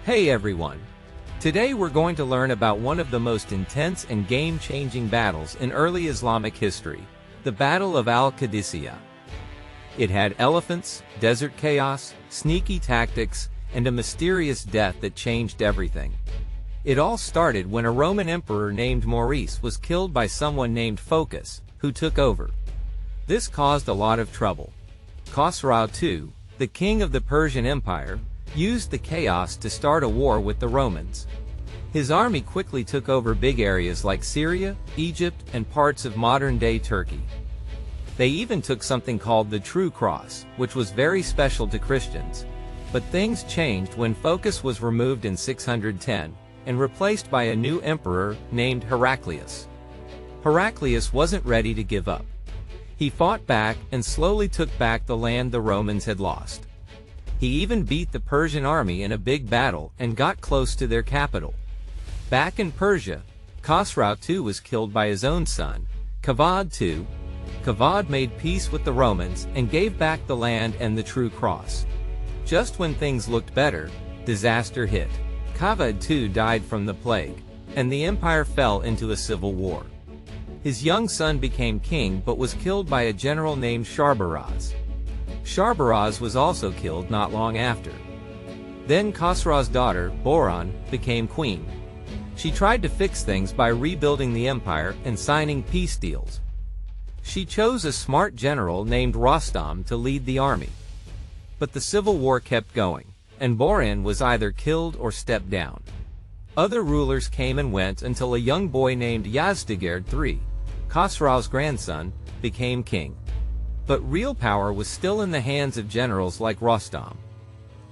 Hey everyone! Today we're going to learn about one of the most intense and game-changing battles in early Islamic history, the Battle of al-Qadisiyyah. It had elephants, desert chaos, sneaky tactics, and a mysterious death that changed everything. It all started when a Roman emperor named Maurice was killed by someone named Phocas, who took over. This caused a lot of trouble. Khosrow II, the king of the Persian Empire, used the chaos to start a war with the Romans. His army quickly took over big areas like Syria, Egypt, and parts of modern-day Turkey. They even took something called the True Cross, which was very special to Christians. But things changed when Phocas was removed in 610, and replaced by a new emperor named Heraclius. Heraclius wasn't ready to give up. He fought back and slowly took back the land the Romans had lost. He even beat the Persian army in a big battle and got close to their capital. Back in Persia, Khosrow II was killed by his own son, Kavad II. Kavad made peace with the Romans and gave back the land and the True Cross. Just when things looked better, disaster hit. Kavad II died from the plague, and the empire fell into a civil war. His young son became king but was killed by a general named Sharbaraz. Sharbaraz was also killed not long after. Then Khosrow's daughter, Boran, became queen. She tried to fix things by rebuilding the empire and signing peace deals. She chose a smart general named Rostam to lead the army. But the civil war kept going, and Boran was either killed or stepped down. Other rulers came and went until a young boy named Yazdegerd III, Khosrow's grandson, became king. But real power was still in the hands of generals like Rostam.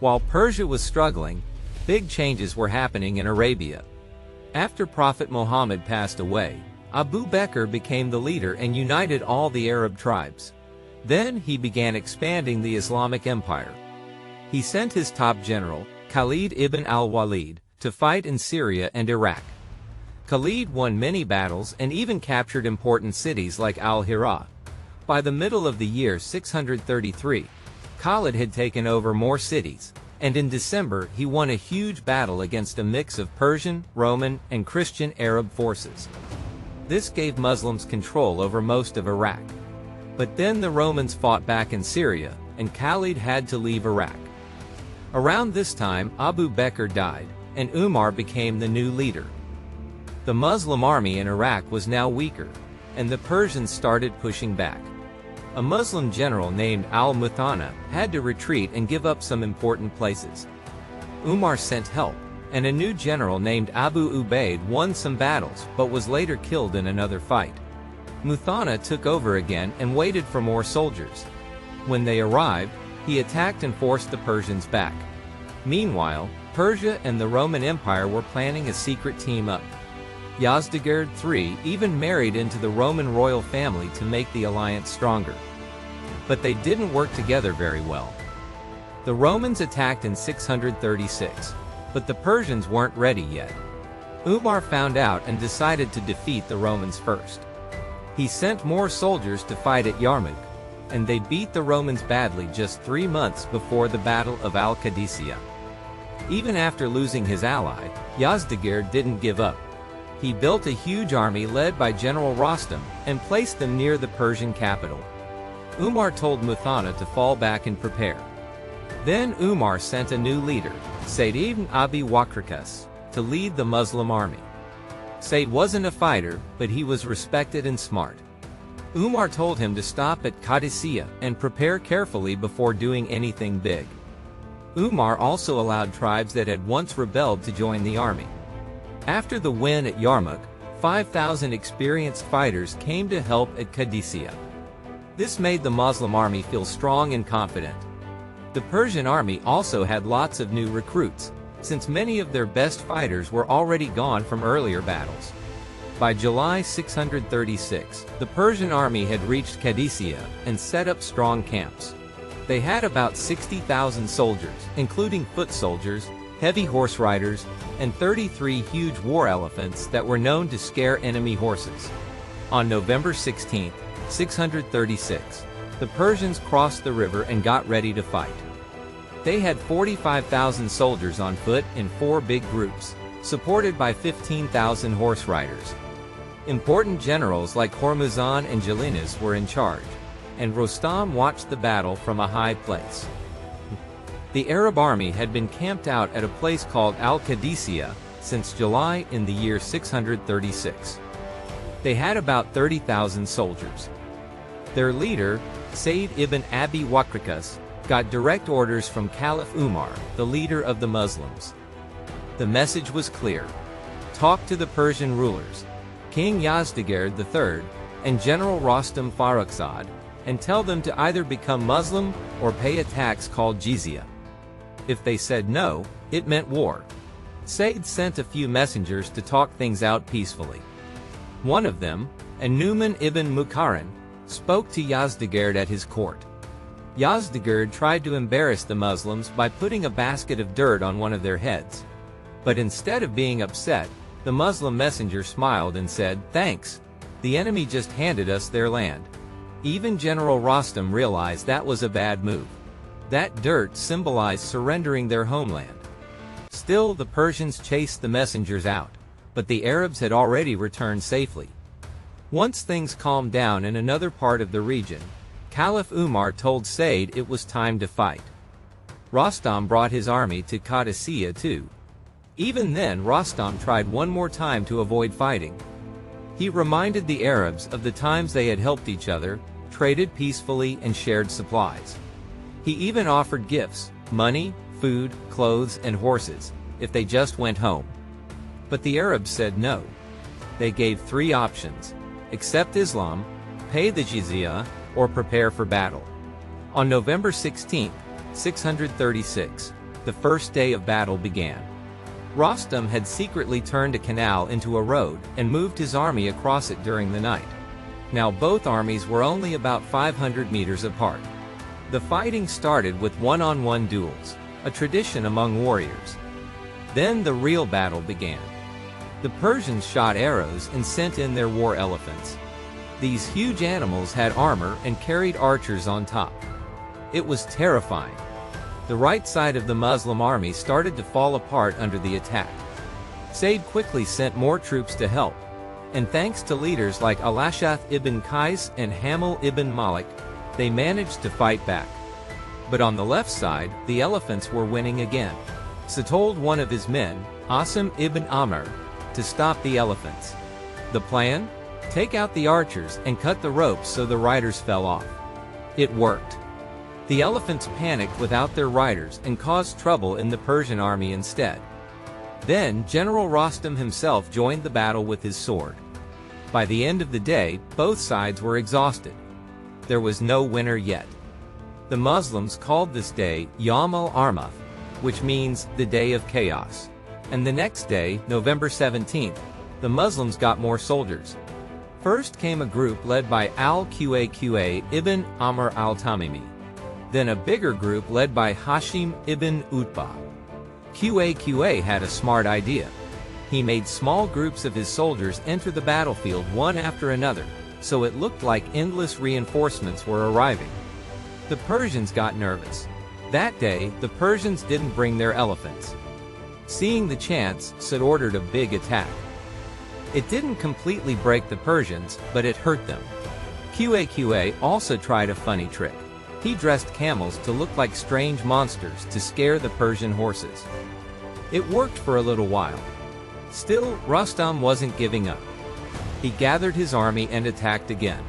While Persia was struggling, big changes were happening in Arabia. After Prophet Muhammad passed away, Abu Bakr became the leader and united all the Arab tribes. Then he began expanding the Islamic Empire. He sent his top general, Khalid ibn al-Walid, to fight in Syria and Iraq. Khalid won many battles and even captured important cities like al-Hira. By the middle of the year 633, Khalid had taken over more cities, and in December he won a huge battle against a mix of Persian, Roman, and Christian Arab forces. This gave Muslims control over most of Iraq. But then the Romans fought back in Syria, and Khalid had to leave Iraq. Around this time, Abu Bakr died, and Umar became the new leader. The Muslim army in Iraq was now weaker, and the Persians started pushing back. A Muslim general named al-Muthanna had to retreat and give up some important places. Umar sent help, and a new general named Abu Ubaid won some battles but was later killed in another fight. Muthanna took over again and waited for more soldiers. When they arrived, he attacked and forced the Persians back. Meanwhile, Persia and the Roman Empire were planning a secret team-up. Yazdegerd III even married into the Roman royal family to make the alliance stronger. But they didn't work together very well. The Romans attacked in 636, but the Persians weren't ready yet. Umar found out and decided to defeat the Romans first. He sent more soldiers to fight at Yarmouk, and they beat the Romans badly just 3 months before the Battle of al-Qadisiyyah. Even after losing his ally, Yazdegerd didn't give up. He built a huge army led by General Rostam and placed them near the Persian capital. Umar told Muthanna to fall back and prepare. Then Umar sent a new leader, Sa'd ibn Abi Waqqas, to lead the Muslim army. Sa'd wasn't a fighter, but he was respected and smart. Umar told him to stop at Qa'qa and prepare carefully before doing anything big. Umar also allowed tribes that had once rebelled to join the army. After the win at Yarmouk, 5,000 experienced fighters came to help at Qadisiyyah. This made the Muslim army feel strong and confident. The Persian army also had lots of new recruits, since many of their best fighters were already gone from earlier battles. By July 636, the Persian army had reached Qadisiyyah and set up strong camps. They had about 60,000 soldiers, including foot soldiers, heavy horse riders, and 33 huge war elephants that were known to scare enemy horses. On November 16, 636, the Persians crossed the river and got ready to fight. They had 45,000 soldiers on foot in 4 big groups, supported by 15,000 horse riders. Important generals like Hormuzan and Jalinus were in charge, and Rostam watched the battle from a high place. The Arab army had been camped out at a place called al-Qadisiyyah since July in the year 636. They had about 30,000 soldiers. Their leader, Sa'd ibn Abi Waqqas, got direct orders from Caliph Umar, the leader of the Muslims. The message was clear. Talk to the Persian rulers, King Yazdegerd III and General Rostam Farrokhzad, and tell them to either become Muslim or pay a tax called jizya. If they said no, it meant war. Sa'd sent a few messengers to talk things out peacefully. One of them, Nu'man ibn Muqarrin, spoke to Yazdegerd at his court. Yazdegerd tried to embarrass the Muslims by putting a basket of dirt on one of their heads. But instead of being upset, the Muslim messenger smiled and said, "Thanks. The enemy just handed us their land." Even General Rostam realized that was a bad move. That dirt symbolized surrendering their homeland. Still, the Persians chased the messengers out, but the Arabs had already returned safely. Once things calmed down in another part of the region, Caliph Umar told Sa'd it was time to fight. Rostam brought his army to Qa'qa too. Even then, Rostam tried one more time to avoid fighting. He reminded the Arabs of the times they had helped each other, traded peacefully, and shared supplies. He even offered gifts, money, food, clothes, and horses, if they just went home. But the Arabs said no. They gave 3 options: accept Islam, pay the jizya, or prepare for battle. On November 16, 636, the first day of battle began. Rostam had secretly turned a canal into a road and moved his army across it during the night. Now both armies were only about 500 meters apart. The fighting started with one-on-one duels, a tradition among warriors. Then the real battle began. The Persians shot arrows and sent in their war elephants. These huge animals had armor and carried archers on top. It was terrifying. The right side of the Muslim army started to fall apart under the attack. Sa'd quickly sent more troops to help, and thanks to leaders like al-Ash'ath ibn Qais and Hamil ibn Malik, they managed to fight back. But on the left side, the elephants were winning again. So told one of his men, Qa'qa ibn Amr, to stop the elephants. The plan? Take out the archers and cut the ropes so the riders fell off. It worked. The elephants panicked without their riders and caused trouble in the Persian army instead. Then General Rostam himself joined the battle with his sword. By the end of the day, both sides were exhausted. There was no winner yet. The Muslims called this day Yawm al-Armath, which means the day of chaos. And the next day, November 17th, the Muslims got more soldiers. First came a group led by al-Qa'qa ibn Amr al-Tamimi. Then a bigger group led by Hashim ibn Utbah. Qa'qa had a smart idea. He made small groups of his soldiers enter the battlefield one after another, so it looked like endless reinforcements were arriving. The Persians got nervous. That day, the Persians didn't bring their elephants. Seeing the chance, Sa'd ordered a big attack. It didn't completely break the Persians, but it hurt them. Qa'qa also tried a funny trick. He dressed camels to look like strange monsters to scare the Persian horses. It worked for a little while. Still, Rostam wasn't giving up. He gathered his army and attacked again.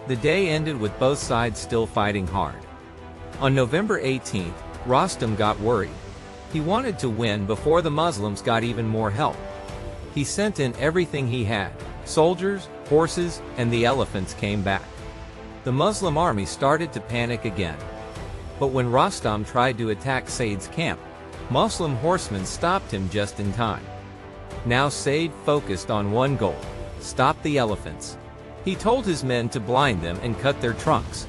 The day ended with both sides still fighting hard. On November 18th, Rostam got worried. He wanted to win before the Muslims got even more help. He sent in everything he had. Soldiers, horses, and the elephants came back. The Muslim army started to panic again. But when Rostam tried to attack Sa'd's camp, Muslim horsemen stopped him just in time. Now Sa'd focused on one goal: stop the elephants. He told his men to blind them and cut their trunks.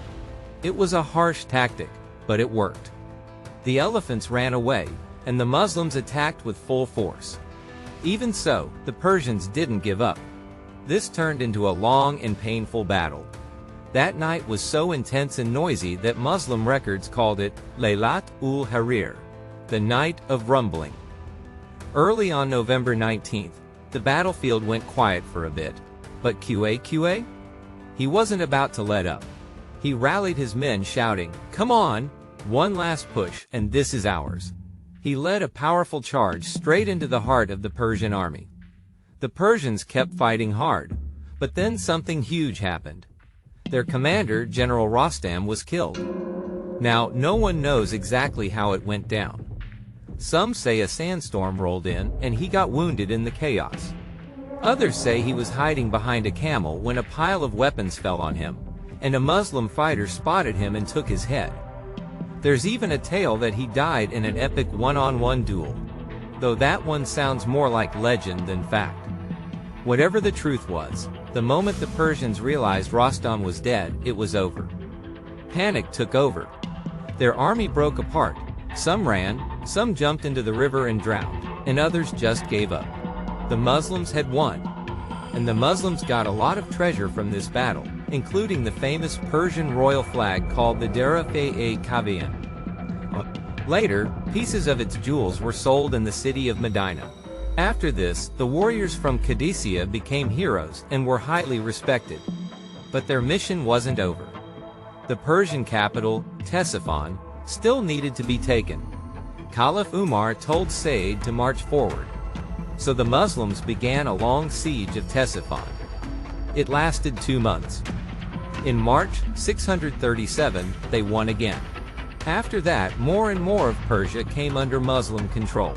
It was a harsh tactic, but it worked. The elephants ran away, and the Muslims attacked with full force. Even so, the Persians didn't give up. This turned into a long and painful battle. That night was so intense and noisy that Muslim records called it Laylat ul-Harir, the night of rumbling. Early on November 19th, the battlefield went quiet for a bit. But Qa? He wasn't about to let up. He rallied his men shouting, "Come on! One last push, and this is ours." He led a powerful charge straight into the heart of the Persian army. The Persians kept fighting hard, but then something huge happened. Their commander, General Rostam, was killed. Now, no one knows exactly how it went down. Some say a sandstorm rolled in and he got wounded in the chaos. Others say he was hiding behind a camel when a pile of weapons fell on him, and a Muslim fighter spotted him and took his head. There's even a tale that he died in an epic one-on-one duel, though that one sounds more like legend than fact. Whatever the truth was, the moment the Persians realized Rostam was dead, it was over. Panic took over. Their army broke apart. Some ran, some jumped into the river and drowned, and others just gave up. The Muslims had won. And the Muslims got a lot of treasure from this battle, including the famous Persian royal flag called the Dera-e-Kavian. Later, pieces of its jewels were sold in the city of Medina. After this, the warriors from Qadisiyyah became heroes and were highly respected. But their mission wasn't over. The Persian capital, Ctesiphon, still needed to be taken. Caliph Umar told Sa'd to march forward. So the Muslims began a long siege of Ctesiphon. It lasted 2 months. In March 637, they won again. After that, more and more of Persia came under Muslim control.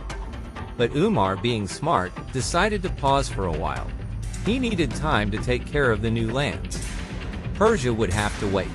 But Umar, being smart, decided to pause for a while. He needed time to take care of the new lands. Persia would have to wait.